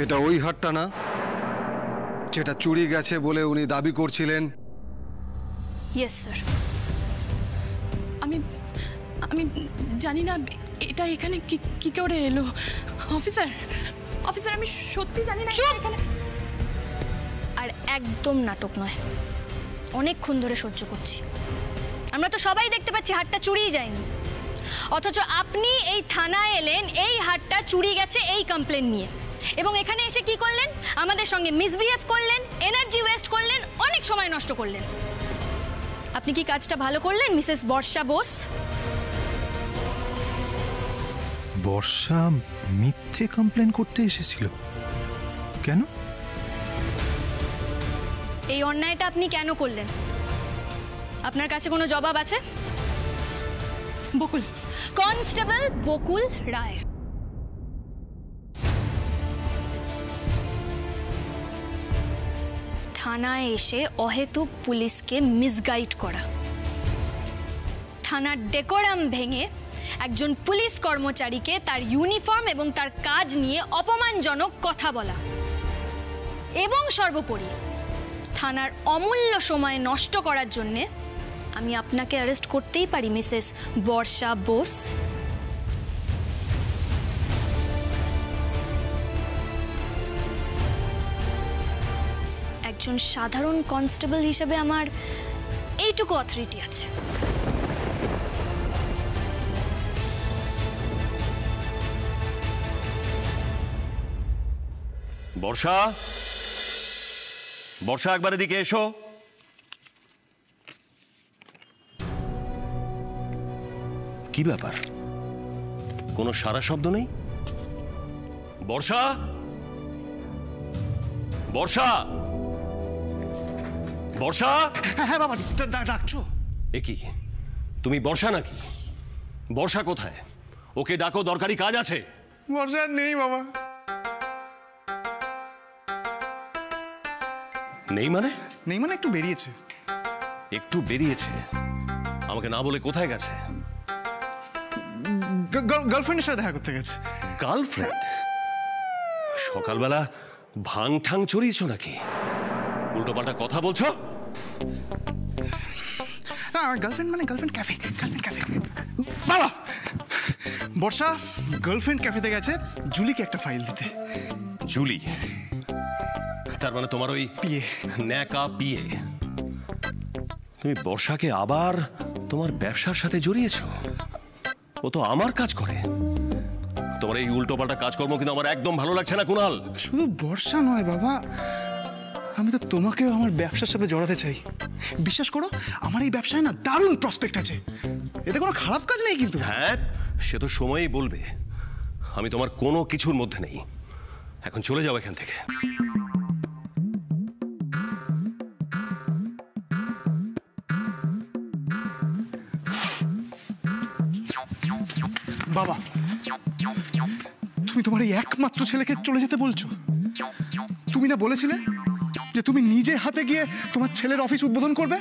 এটা ওই হারটা না যেটা চুরি গেছে বলে উনি দাবি করছিলেন? Yes sir. আমি আমি জানি না এটা এখানে কি করে এলো। অফিসার অফিসার আমি সত্যি জানি না এখানে। আর একদম নাটক নয়, অনেকক্ষণ ধরে সহ্য করছি। আমরা তো সবাই দেখতে পাচ্ছি হারটা চুরিই যায়নি, অথচ আপনি এই থানায় এলেন এই হারটা চুরি গেছে এই কমপ্লেন নিয়ে, এবং এখানে এসে কি করলেন? আমাদের সঙ্গে মিসবিহেভ করলেন, এনার্জি ওয়েস্ট করলেন, অনেক সময় নষ্ট করলেন। আপনি কি কাজটা ভালো করলেন মিসেস বর্ষা বোস? বর্ষা মিথ্যে কমপ্লেন করতে এসেছিল কেন? এই অন্যায়টা আপনি কেন করলেন? আপনার কাছে কোনো জবাব আছে? বকুল, কনস্টেবল বকুল রায়। থানায় এসে অহেতুক পুলিশকে মিসগাইড করা, থানার ডেকোরাম ভেঙে একজন পুলিশ কর্মচারীকে তার ইউনিফর্ম এবং তার কাজ নিয়ে অপমানজনক কথা বলা, এবং সর্বোপরি থানার অমূল্য সময় নষ্ট করার জন্যে আমি আপনাকে অ্যারেস্ট করতেই পারি মিসেস বর্ষা বোস। একজন সাধারণ কনস্টেবল হিসেবে আমার এইটুকু অথরিটি আছে। বর্ষা, বর্ষা একবার এদিকে এসো। কি ব্যাপার, কোনো সারা শব্দ নেই? বর্ষা, বর্ষা, বর্ষা। হ্যাঁ বাবা, ডাকছো? এ কি, তুমি বর্ষা নাকি? বর্ষা কোথায়? ওকে ডাকো, দরকারি কাজ আছে। বর্ষা নেই বাবা। নেই মানে? নেই মানে একটু বেরিয়েছে। একটু বেরিয়েছে? আমাকে না বলে কোথায় গেছে? গার্লফ্রেন্ডের সাথে দেখা করতে গেছে। গার্লফ্রেন্ড? সকালবেলা ভাং ঠাং চড়িয়েছো নাকি? উল্টোপাল্টা কথা বলছো। না, গার্লফ্রেন্ড মানে গার্লফ্রেন্ড ক্যাফে। গার্লফ্রেন্ড ক্যাফে বাবা। বর্ষা গার্লফ্রেন্ড ক্যাফেতে গেছে জুলিকে একটা ফাইল দিতে। জুলি? তার মানে তোমার ওই পিয়ে, ন্যাকা পিয়ে। তুমি বর্ষাকে আবার তোমার ব্যবসার সাথে জড়িয়েছো? ও তো আমার কাজ করে। তোমার এই উল্টোপাল্টা কাজকর্ম কিন্তু আমার একদম ভালো লাগছে না কুণাল। শুধু বর্ষা নয় বাবা, আমি তো তোমাকেও আমার ব্যবসার সাথে জড়াতে চাই। বিশ্বাস করো, আমার এই ব্যবসায় না দারুণ প্রসপেক্ট আছে, এতে কোনো খারাপ কাজ নেই। কিন্তু হ্যাঁ, সে তো সময়ই বলবে। আমি তোমার কোনো কিছুর মধ্যে নেই। এখন চলে যাও এখান থেকে। বাবা, তুমি তোমার এই একমাত্র ছেলেকে চলে যেতে বলছো? তুমি না বলেছিলে যে তুমি নিজে হাতে গিয়ে তোমার ছেলের অফিস উদ্বোধন করবে?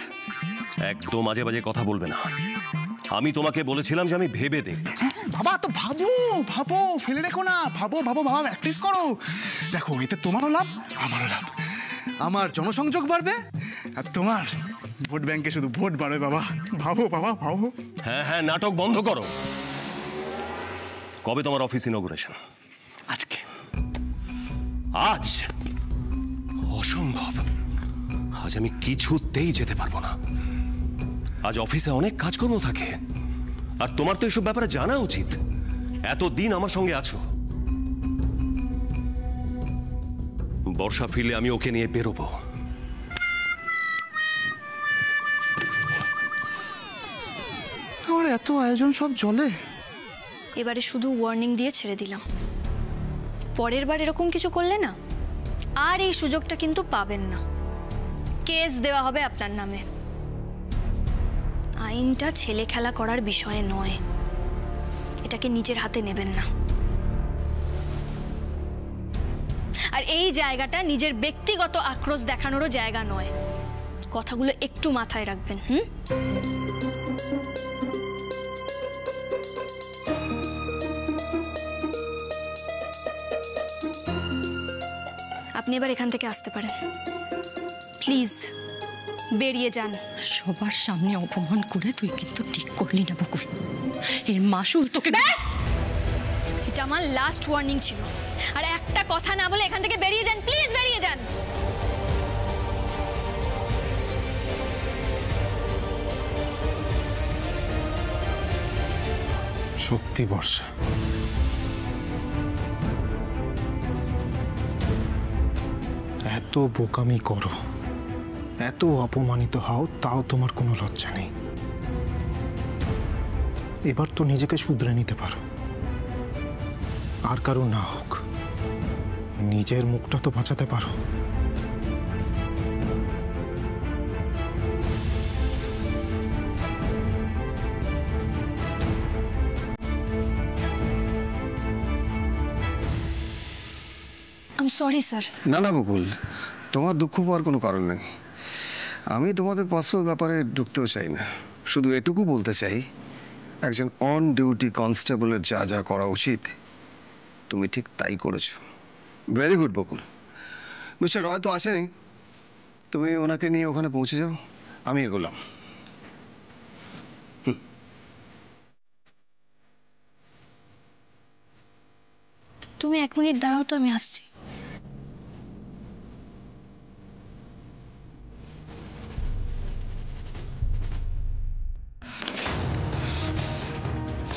একদম মাঝে মাঝে কথা বলবে না। আমি তোমাকে বলেছিলাম যে আমি ভেবে দেখব। বাবা, তো ভাবো ভাবো, ফেলে রেখো না। ভাবো ভাবো বাবা, প্র্যাকটিস করো। দেখো, এতে তোমারও লাভ, আমারও লাভ। আমার জনসংযোগ বাড়বে আর তোমার ভোট ব্যাংকে শুধু ভোট বাড়বে। বাবা ভাবো, বাবা ভাবো। হ্যাঁ হ্যাঁ, নাটক বন্ধ করো। কবে তোমার অফিস ইনগুরেশন? আজকে। আজ? অসম্ভব। আজ আমি কিছুতেই যেতে পারবো না। আজ অফিসে অনেক কাজকর্ম থাকে, আর তোমার তো এসব ব্যাপারে জানা উচিত। এতদিন আমার সঙ্গে আছো। বর্ষা ফিরলে আমি ওকে নিয়ে বেরোবো। আমার এত আয়োজন সব জলে। এবারে শুধু ওয়ার্নিং দিয়ে ছেড়ে দিলাম। পরের বার এরকম কিছু করলে না, আর এই সুযোগটা কিন্তু পাবেন না। কেস দেওয়া হবে আপনার নামে। আইনটা ছেলে খেলা করার বিষয়ে নয়, এটাকে নিজের হাতে নেবেন না। আর এই জায়গাটা নিজের ব্যক্তিগত আক্রোশ দেখানোরও জায়গা নয়। কথাগুলো একটু মাথায় রাখবেন। আপনি এবার এখান থেকে আসতে পারেন। প্লিজ বেরিয়ে যান। সবার সামনে অপমান করে তুই কিন্তু ঠিক করলি না বকুল। এর মাসুল তোকে। এটা আমার লাস্ট ওয়ার্নিং ছিল। আর একটা কথা না বলে এখান থেকে বেরিয়ে যান, প্লিজ বেরিয়ে যান। সত্যি বর্ষা, এত বোকামি করো, এত অপমানিত হও, তাও তোমার কোনো লজ্জা নেই। এবার তো নিজেকে শুধরে নিতে পারো। আর কারো না হোক, নিজের মুখটা তো বাঁচাতে পারো। I am sorry sir. না না বকুল, তোমার দুঃখ পাওয়ার কোনো কারণ নেই। আমি তোমাদের পার্সোনাল ব্যাপারে ঢুকতেও চাই না। শুধু এটুকু বলতে চাই, একজন অন ডিউটি কনস্টেবলের যা যা করা উচিত তুমি ঠিক তাই করেছো। ভেরি গুড বকুল। মিস্টার রয় তো আসেনি, তুমি ওনাকে নিয়ে ওখানে পৌঁছে যাও, আমি এগোলাম। তুমি 1 মিনিট দাঁড়াও তো, আমি আসছি।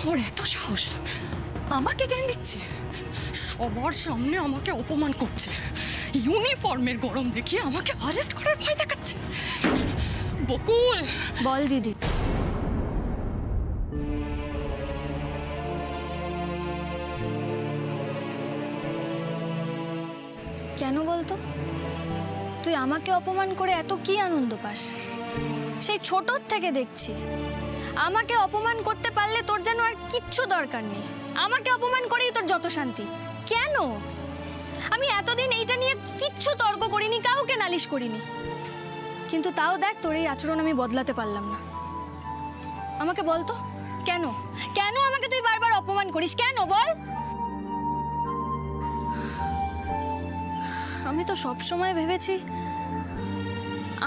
ওর এত সাহস, আমাকে জ্ঞান দিচ্ছে, সবার সামনে আমাকে অপমান করছে, ইউনিফর্মের গরম দেখিয়ে আমাকে অ্যারেস্ট করার ভয় দেখাচ্ছে। বকুল, বল দিদি। কেন বলতো? তুই আমাকে অপমান করে এত কি আনন্দ পাস? সেই ছোটর থেকে দেখছি আমাকে অপমান করতে পারলে তোর যেন আর কিচ্ছু দরকার নেই। আমাকে অপমান করেই তোর যত শান্তি। কেন? আমি এতদিন এইটা নিয়ে কিচ্ছু তর্ক করিনি, কাউকে নালিশ করিনি, কিন্তু তাও দেখ তোর এই আচরণ আমি বদলাতে পারলাম না। আমাকে বল তো কেন? কেন আমাকে তুই বারবার অপমান করিস? কেন বল? আমি তো সব সময় ভেবেছি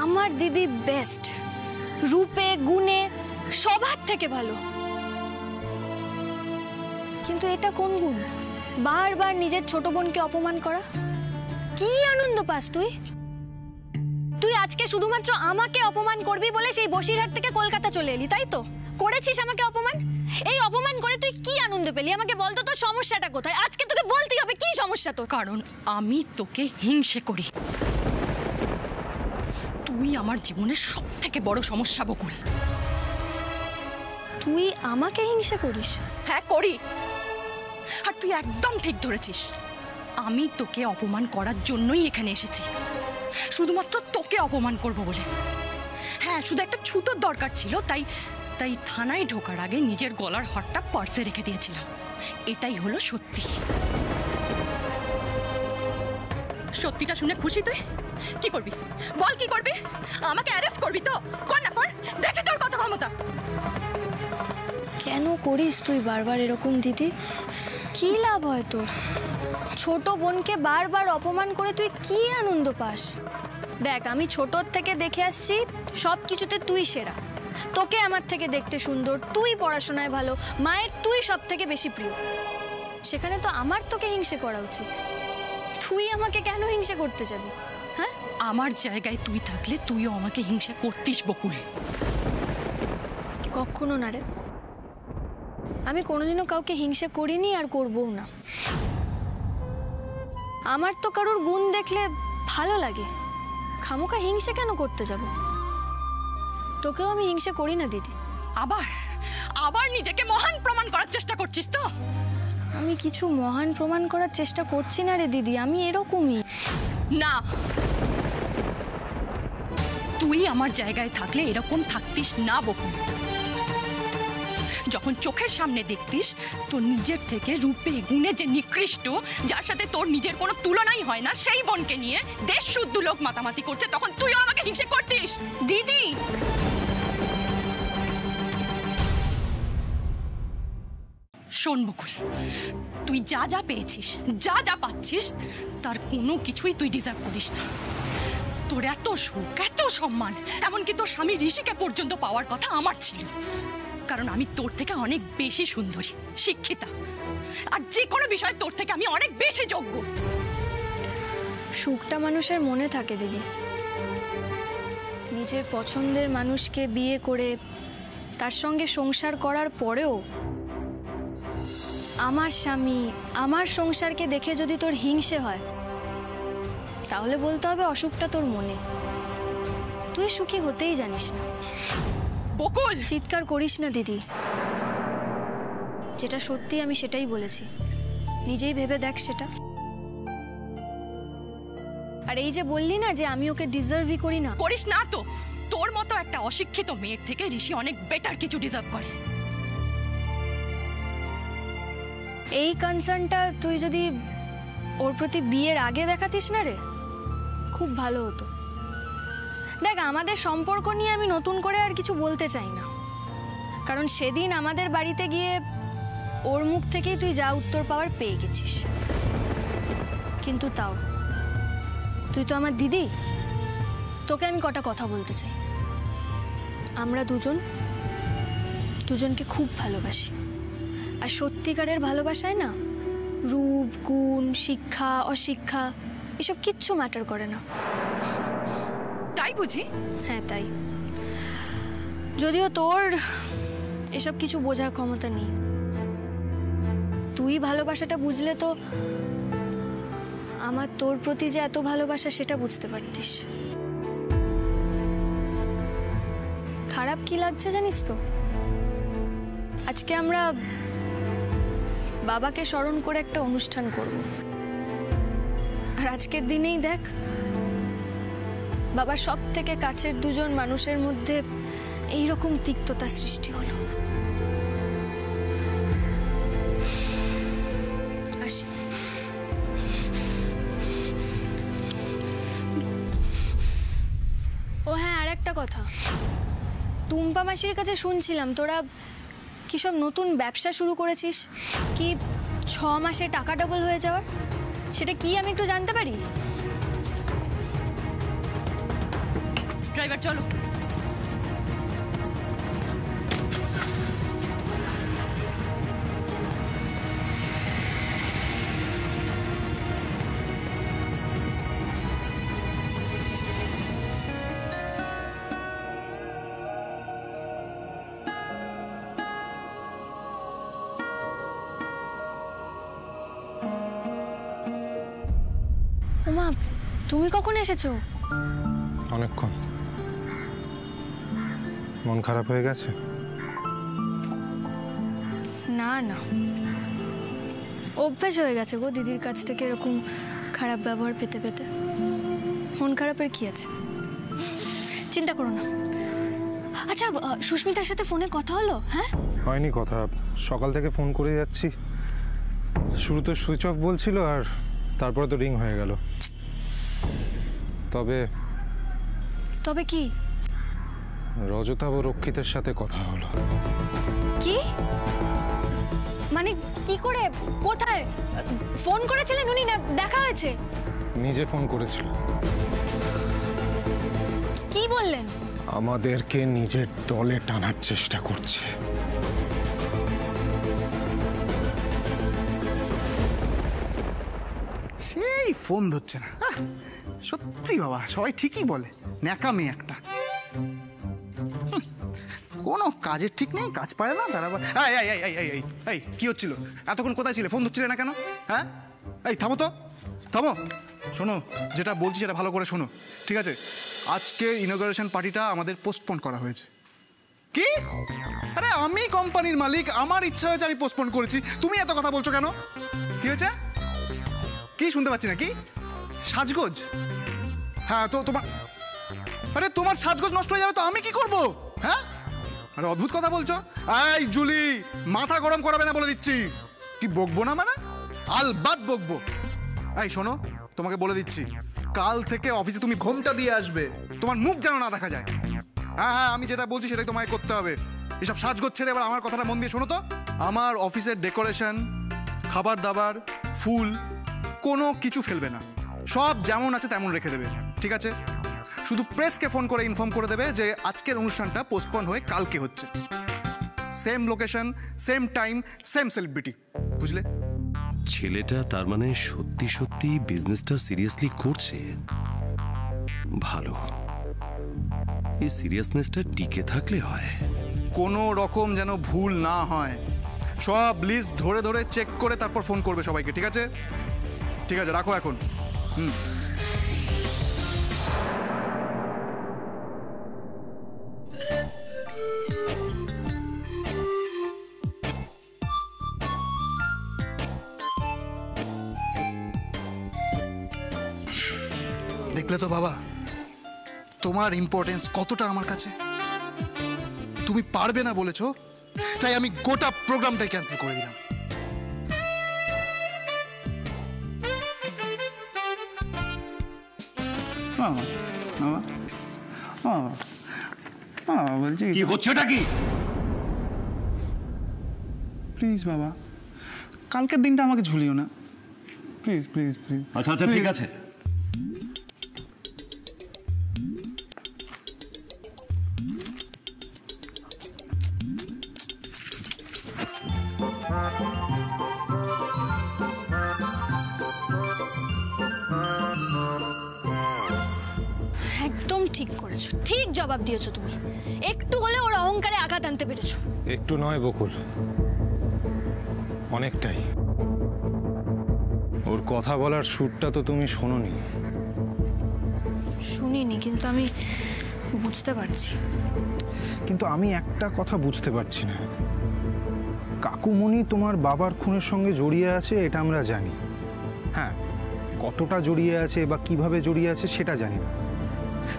আমার দিদি বেস্ট, রূপে গুণে সবার থেকে ভালো। কিন্তু এটা কোন গুণ? বারবার নিজের ছোট বোনকে অপমান করা। কি আনন্দ পাস তুই? তুই আজকে শুধুমাত্র আমাকে অপমান করবি বলে সেই বসিরহাট থেকে কলকাতা চলে এলি, তাই তো? করেছিস আমাকে অপমান। এই অপমান করে তুই কি আনন্দ পেলি? আমাকে বল তো, তোর সমস্যাটা কোথায়? আজকে তোকে বলতেই হবে কি সমস্যা তোর। কারণ আমি তোকে হিংসে করি। তুই আমার জীবনের সব থেকে বড় সমস্যা বকুল। তুই আমাকে হিংসা করিস? হ্যাঁ করি। আর তুই একদম ঠিক ধরেছিস। আমি তোকে অপমান করার জন্যই এখানে এসেছি, শুধুমাত্র তোকে অপমান করব বলে। হ্যাঁ, শুধু একটা ছুতোর দরকার ছিল, তাই তাই থানায় ঢোকার আগে নিজের গলার হারটা পার্সে রেখে দিয়েছিলাম। এটাই হলো সত্যি। সত্যিটা শুনে খুশি তুই? কি করবি বল, কি করবি? আমাকে অ্যারেস্ট করবি তো? কর না কর, দেখে তোর কত ক্ষমতা। কেন করিস তুই বারবার এরকম দিদি? কি লাভ হয় তোর? ছোট বোনকে বারবার অপমান করে তুই কি আনন্দ পাস? দেখ, আমি ছোটর থেকে দেখে আসছি সব কিছুতে তুই সেরা। তোকে আমার থেকে দেখতে সুন্দর, তুই পড়াশোনায় ভালো, মায়ের তুই সব থেকে বেশি প্রিয়। সেখানে তো আমার তোকে হিংসে করা উচিত। তুই আমাকে কেন হিংসে করতে যাবি? হ্যাঁ, আমার জায়গায় তুই থাকলে তুইও আমাকে হিংসা করতিস বকুল। কখনো না রে। আমি কোনোদিনও কাউকে হিংসে করিনি আর করবও না। আমার তো কারোর গুণ দেখলে ভালো লাগে, খামোকা হিংসে কেন করতে যাব? তোকেও আমি হিংসে করি না দিদি। আবার আবার নিজেকে মহান প্রমাণ করার চেষ্টা করছিস তো? আমি কিছু মহান প্রমাণ করার চেষ্টা করছি না রে দিদি, আমি এরকমই। না, তুই আমার জায়গায় থাকলে এরকম থাকতিস না বকুল। যখন চোখের সামনে দেখতিস তোর নিজের থেকে রূপে গুণে যে নিকৃষ্ট, যার সাথে তোর নিজের কোনো তুলনাই হয় না, সেই বোনকে নিয়ে দেশ শুদ্ধ লোক মাতামাতি করছে, তখন তুইও আমাকে হিংসে করতিস। দিদি, শোন বকুল, তুই যা যা পেয়েছিস, যা যা পাচ্ছিস, তার কোনো কিছুই তুই ডিজার্ভ করিস না। তোর এত সুখ, এত সম্মান, এমনকি তোর স্বামী ঋষিকে পর্যন্ত পাওয়ার কথা আমার ছিল, কারণ আমি তোর থেকে অনেক বেশি সুন্দরী, শিক্ষিতা, আর যে কোনো বিষয়ে তোর থেকে আমি অনেক বেশি যোগ্য। সুখটা মানুষের মনে থাকে দিদি। নিজের পছন্দের মানুষকে বিয়ে করে তার সঙ্গে সংসার করার পরেও আমার স্বামী, আমার সংসারকে দেখে যদি তোর হিংসে হয়, তাহলে বলতে হবে অসুখটা তোর মনে। তুই সুখী হতেই জানিস না। বকুল, চিৎকার করিস না দিদি। যেটা সত্যি আমি সেটাই বলেছি, নিজেই ভেবে দেখ সেটা। আর এই যে বললি না যে আমি ওকে ডিজার্ভই করি না, করিস না তো। তোর মতো একটা অশিক্ষিত মেয়ের থেকে ঋষি অনেক বেটার কিছু ডিজার্ভ করে। এই কনসার্নটা তুই যদি ওর প্রতি বিয়ের আগে দেখাতিস না রে, খুব ভালো হতো। দেখ, আমাদের সম্পর্ক নিয়ে আমি নতুন করে আর কিছু বলতে চাই না, কারণ সেদিন আমাদের বাড়িতে গিয়ে ওর মুখ থেকেই তুই যা উত্তর পাওয়ার পেয়ে গেছিস। কিন্তু তাও তুই তো আমার দিদি, তোকে আমি কটা কথা বলতে চাই। আমরা দুজনকে খুব ভালোবাসি, আর সত্যিকারের ভালোবাসায় না রূপ, গুণ, শিক্ষা, অশিক্ষা এসব কিচ্ছু ম্যাটার করে না। তাই বুঝি? হ্যাঁ তাই। যদিও তোর এসব কিছু বোঝার ক্ষমতা নেই। তুই ভালোবাসাটা বুঝলে তো আমার তোর প্রতি যে এত ভালোবাসা সেটা বুঝতে পারতিস। খারাপ কি লাগছে জানিস তো? আজকে আমরা বাবাকে স্মরণ করে একটা অনুষ্ঠান করব, আর আজকের দিনেই দেখ বাবার সব থেকে কাছের দুজন মানুষের মধ্যে এইরকম তিক্ততা সৃষ্টি হলো। আসি। ও হ্যাঁ, আর একটা কথা, টুম্পা মাসির কাছে শুনছিলাম তোরা কি সব নতুন ব্যবসা শুরু করেছিস, কি 6 মাসে টাকা ডাবল হয়ে যাওয়ার। সেটা কি আমি একটু জানতে পারি? ড্রাইভার চলো। ওমা, তুমি কখন এসেছো? অনেকক্ষণ। মন খারাপ হয়ে গেছে? না না, অভ্যেস হয়ে গেছে গো দিদির কাছ থেকে এরকম খারাপ ব্যবহার পেতে পেতে। মন খারাপের কি আছে, চিন্তা করো না। আচ্ছা, সুস্মিতার সাথে ফোনে কথা হলো? হ্যাঁ, হয়নি কথা। সকাল থেকে ফোন করে যাচ্ছি, শুরু তো সুইচ অফ বলছিল, আর তারপরে তো রিং হয়ে গেল। তবে তবে কি? রজতা ও রক্ষিতের সাথে কথা হলো। কি মানে? কি করে, কোথায় ফোন করেছিলেন উনি, না দেখা হয়েছে? নিজে ফোন করেছিল। কি বললেন? আমাদেরকে নিজের দলে টানার চেষ্টা করছে। সেই ফোন ধরছে না। সত্যি বাবা, সবাই ঠিকই বলে, ন্যাকা মেয়ে একটা। কোনো কাজের ঠিক নেই, কাজ পারে না, বেড়াবার। এই কি হচ্ছিল এতক্ষণ? কোথায় ছিলে? ফোন ধরছিলে না কেন? হ্যাঁ, এই থামো তো, থামো। শোনো, যেটা বলছি সেটা ভালো করে শোনো, ঠিক আছে? আজকে ইনঅগারেশন পার্টিটা আমাদের পোস্টপোন করা হয়েছে। কি? আরে আমি কোম্পানির মালিক, আমার ইচ্ছা হয়েছে, আমি পোস্টপোন করেছি। তুমি এত কথা বলছো কেন? কি হয়েছে? কি শুনতে পাচ্ছি না? কি সাজগোজ? হ্যাঁ, তো তোমার, আরে তোমার সাজগোজ নষ্ট হয়ে যাবে তো আমি কি করব? হ্যাঁ, আরে অদ্ভুত কথা বলছো। এই জুলি, মাথা গরম করাবে না বলে দিচ্ছি। কি বকবো না মানে? আলবাত বকবো। এই শোনো, তোমাকে বলে দিচ্ছি, কাল থেকে অফিসে তুমি ঘোমটা দিয়ে আসবে, তোমার মুখ যেন না দেখা যায়। হ্যাঁ হ্যাঁ, আমি যেটা বলছি সেটাই তোমায় করতে হবে। এসব সাজগোজ ছেড়ে এবার আমার কথাটা মন দিয়ে শোনো তো। আমার অফিসের ডেকোরেশন, খাবার দাবার, ফুল কোনো কিছু ফেলবে না, সব যেমন আছে তেমন রেখে দেবে, ঠিক আছে? শুধু প্রেসকে ফোন করে ইনফর্ম করে দেবে যে আজকের অনুষ্ঠানটা পোস্টপোন হয়ে কালকে হচ্ছে। Same location, same time, same celebrity, বুঝলে? ছেলেটা তার মানে সত্যি সত্যি বিজনেসটা সিরিয়াসলি করছে। ভালো, এই সিরিয়াসনেসটা টিকে থাকলে হয়। কোনো রকম যেন ভুল না হয়, সব লিস্ট ধরে ধরে চেক করে তারপর ফোন করবে সবাইকে, ঠিক আছে? ঠিক আছে, রাখো এখন। দেখলে তো বাবা তোমার ইম্পর্টেন্স কতটা আমার কাছে। তুমি পারবে না বলেছো, তাই আমি গোটা প্রোগ্রামটাই ক্যান্সেল করে দিলাম। বলছি কি হচ্ছেটা কি? প্লিজ বাবা, কালকের দিনটা আমাকে ঝুলিও না, প্লিজ প্লিজ প্লিজ। আচ্ছা আচ্ছা, ঠিক আছে। একদম ঠিক করেছো, ঠিক জবাব দিয়েছো তুমি। একটু হলে ওর অহংকারে আঘাত আনতে পেরেছো। একটু নয় বকুল, অনেকটাই। ওর কথা বলার সুরটা তো তুমি শোনোনি। শুনিনি, কিন্তু আমি বুঝতে পারছি। কিন্তু আমি একটা কথা বুঝতে পারছি না, কাকুমণি তোমার বাবার খুনের সঙ্গে জড়িয়ে আছে এটা আমরা জানি, হ্যাঁ, কতটা জড়িয়ে আছে বা কিভাবে জড়িয়ে আছে সেটা জানি না,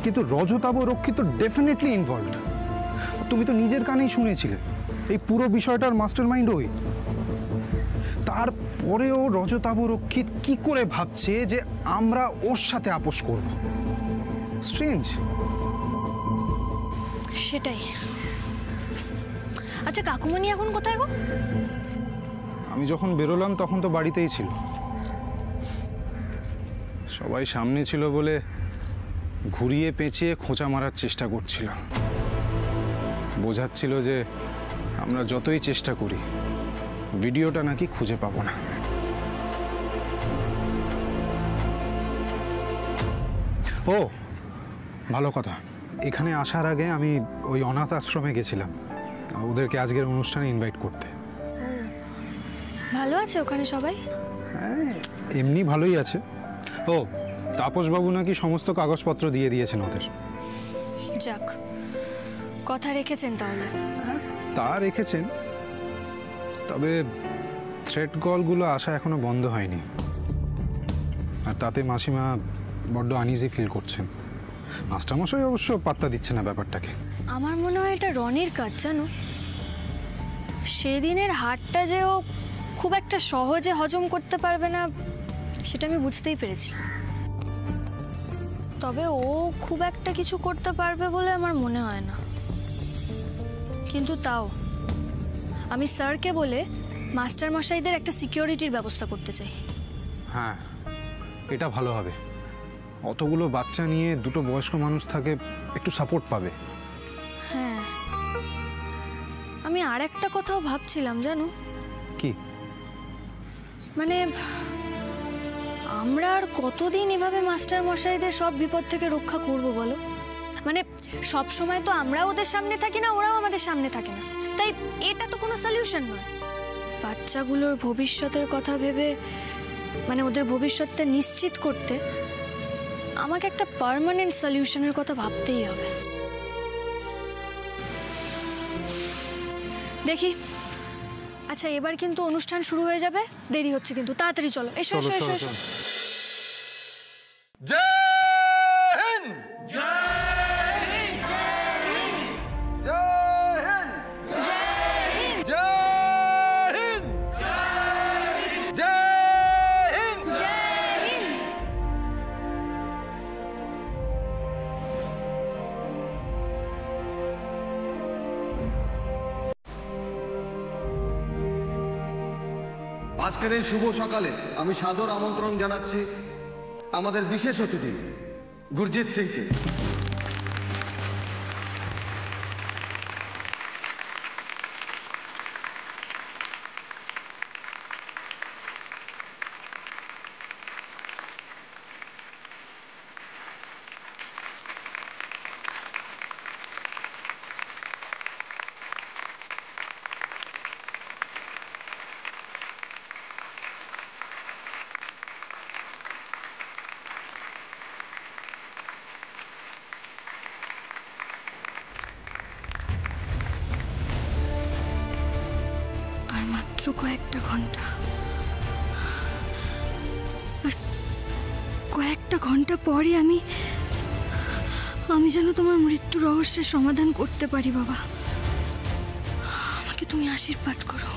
কিন্তু রজতাভ রক্ষিত ডেফিনেটলি ইনভলভড। তুমি তো নিজের কানেই শুনেছিলে এই পুরো বিষয়টার মাস্টার মাইন্ড ওই। তারপরেও রজতাভ রক্ষিত কি করে ভাবছে যে আমরা ওর সাথে আপোষ করব? স্ট্রেঞ্জ। সেটাই। আচ্ছা, কাকুমণি এখন কোথায় গো? আমি যখন বেরোলাম তখন তো বাড়িতেই ছিল, সবাই সামনে ছিল বলে ঘুরিয়ে পেঁচিয়ে খোঁচা মারার চেষ্টা করছিল। বোঝাচ্ছিল যে আমরা যতই চেষ্টা করি ভিডিওটা নাকি খুঁজে পাবো না। ও ভালো কথা, এখানে আসার আগে আমি ওই অনাথ আশ্রমে গেছিলাম ওদেরকে আজকের অনুষ্ঠানে ইনভাইট করতে। ভালো আছে ওখানে সবাই? হ্যাঁ, এমনি ভালোই আছে। ও তাপসবাবু নাকি সমস্ত কাগজপত্র দিয়ে দিয়েছেন ওদের। যাক, কথা রেখেছেন তাহলে। তা রেখেছেন, তবে থ্রেট কলগুলো আসা এখনো বন্ধ হয়নি, আর তাতে মাসিমা বড্ড আনইজি ফিল করছেন। মাস্টারমশাই অবশ্য পাত্তা দিচ্ছে না ব্যাপারটাকে। আমার মনে হয় এটা রনির কাজ, জানো। সেদিনের হারটা যে ও খুব একটা সহজে হজম করতে পারবে না সেটা আমি বুঝতেই পেরেছিলাম, তবে ও খুব একটা কিছু করতে পারবে বলে আমার মনে হয় না। কিন্তু তাও আমি স্যারকে বলে মাস্টার মশাইদের একটা সিকিউরিটির ব্যবস্থা করতে চাই। হ্যাঁ, এটা ভালো হবে। অতগুলো বাচ্চা নিয়ে দুটো বয়স্ক মানুষ থাকে, একটু সাপোর্ট পাবে। হ্যাঁ, আমি আর একটা কথাও ভাবছিলাম, জানো। কি? মানে আমরা আর কতদিন এভাবে মাস্টার মশাইদের সব বিপদ থেকে রক্ষা করব বলো? মানে সব সময় তো আমরা ওদের সামনে থাকি না, ওরাও আমাদের সামনে থাকে না, তাই এটা তো কোনো সলিউশন নয়। বাচ্চাগুলোর ভবিষ্যতের কথা ভেবে, মানে ওদের ভবিষ্যৎটা নিশ্চিত করতে আমাকে একটা পার্মানেন্ট সলিউশনের কথা ভাবতেই হবে। দেখি। আচ্ছা, এবার কিন্তু অনুষ্ঠান শুরু হয়ে যাবে, দেরি হচ্ছে কিন্তু, তাড়াতাড়ি চলো। এসো এসো এসো এসো। জয় হিন্দ, জয় হিন্দ, জয় হিন্দ, জয় হিন্দ, জয় হিন্দ, জয় হিন্দ, জয় হিন্দ। আজকের এই শুভ সকালে আমি সাদর আমন্ত্রণ জানাচ্ছি আমাদের বিশেষ অতিথি গুরজিৎ সিংকে। আর মাত্র কয়েকটা ঘন্টা, আর কয়েকটা ঘন্টা পরে আমি যেন তোমার মৃত্যু রহস্যের সমাধান করতে পারি। বাবা, আমাকে তুমি আশীর্বাদ করো।